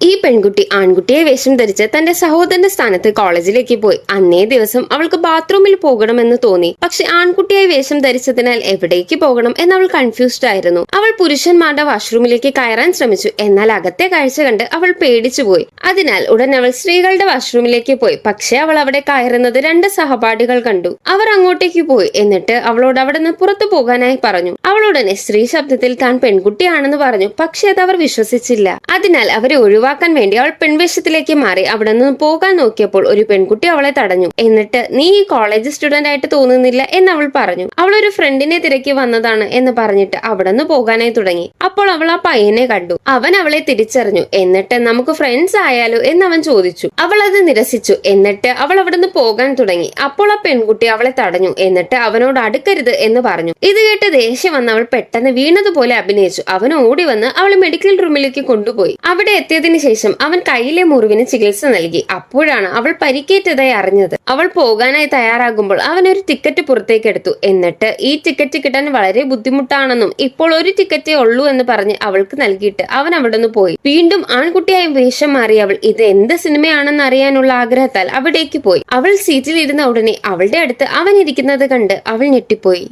ഈ പെൺകുട്ടി ആൺകുട്ടിയെ വേഷം ധരിച്ച് തന്റെ സഹോദരന്റെ സ്ഥാനത്ത് കോളേജിലേക്ക് പോയി. അന്നേ ദിവസം അവൾക്ക് ബാത്റൂമിൽ പോകണമെന്ന് തോന്നി. പക്ഷെ ആൺകുട്ടിയായി വേഷം ധരിച്ചതിനാൽ എവിടേക്ക് പോകണം എന്നവൾ കൺഫ്യൂസ്ഡ് ആയിരുന്നു. അവൾ പുരുഷന്മാരുടെ വാഷ്റൂമിലേക്ക് കയറാൻ ശ്രമിച്ചു. എന്നാൽ അകത്തെ കാഴ്ച കണ്ട് അവൾ പേടിച്ചുപോയി. അതിനാൽ ഉടൻ അവൾ സ്ത്രീകളുടെ വാഷ്റൂമിലേക്ക് പോയി. പക്ഷെ അവൾ അവിടെ കയറുന്നത് രണ്ട് സഹപാഠികൾ കണ്ടു. അവർ അങ്ങോട്ടേക്ക് പോയി. എന്നിട്ട് അവളോട് അവിടെ നിന്ന് പുറത്തു പോകാനായി പറഞ്ഞു. അവൾ ഉടനെ സ്ത്രീ ശബ്ദത്തിൽ താൻ പെൺകുട്ടിയാണെന്ന് പറഞ്ഞു. പക്ഷെ അത് അവർ വിശ്വസിച്ചില്ല. അതിനാൽ അവരെ ഒഴിവാക്കാൻ വേണ്ടി അവൾ പെൺവേഷത്തിലേക്ക് മാറി അവിടെ നിന്ന് പോകാൻ നോക്കിയപ്പോൾ ഒരു പെൺകുട്ടി അവളെ തടഞ്ഞു. എന്നിട്ട് നീ ഈ കോളേജ് സ്റ്റുഡന്റ് ആയിട്ട് തോന്നുന്നില്ല എന്ന് അവൾ പറഞ്ഞു. അവൾ ഒരു ഫ്രണ്ടിനെ തിരക്കി വന്നതാണ് എന്ന് പറഞ്ഞിട്ട് അവിടെ നിന്ന് പോകാനായി തുടങ്ങി. അപ്പോൾ അവൾ ആ പയ്യനെ കണ്ടു. അവൻ അവളെ തിരിച്ചറിഞ്ഞു. എന്നിട്ട് നമുക്ക് ഫ്രണ്ട്സ് ആയാലോ എന്ന് അവൻ ചോദിച്ചു. അവൾ അത് നിരസിച്ചു. എന്നിട്ട് അവൾ അവിടെ നിന്ന് പോകാൻ തുടങ്ങി. അപ്പോൾ ആ പെൺകുട്ടി അവളെ തടഞ്ഞു. എന്നിട്ട് അവനോട് അടുക്കരുത് എന്ന് പറഞ്ഞു. ഇത് കേട്ട് ദേഷ്യം വന്ന് അവൾ പെട്ടെന്ന് വീണതുപോലെ അഭിനയിച്ചു. അവൻ ഓടി വന്ന് അവളെ മെഡിക്കൽ റൂമിലേക്ക് കൊണ്ടുപോയി. അവിടെ എത്തിയതിനു ശേഷം അവൻ കയ്യിലെ മുറിവിന് ചികിത്സ നൽകി. അപ്പോഴാണ് അവൾ പരിക്കേറ്റതായി അറിഞ്ഞത്. അവൾ പോകാനായി തയ്യാറാകുമ്പോൾ അവൻ ഒരു ടിക്കറ്റ് പുറത്തേക്ക് എടുത്തു. എന്നിട്ട് ഈ ടിക്കറ്റ് കിട്ടാൻ വളരെ ബുദ്ധിമുട്ടാണെന്നും ഇപ്പോൾ ഒരു ടിക്കറ്റേ ഉള്ളൂ എന്ന് പറഞ്ഞ് അവൾക്ക് നൽകിയിട്ട് അവൻ അവിടെ നിന്ന് പോയി. വീണ്ടും ആൺകുട്ടിയായി വേഷം മാറി അവൾ ഇത് എന്ത് സിനിമയാണെന്ന് അറിയാനുള്ള ആഗ്രഹത്താൽ അവിടേക്ക് പോയി. അവൾ സീറ്റിൽ ഇരുന്ന ഉടനെ അവളുടെ അടുത്ത് അവൻ ഇരിക്കുന്നത് കണ്ട് അവൾ ഞെട്ടിപ്പോയി.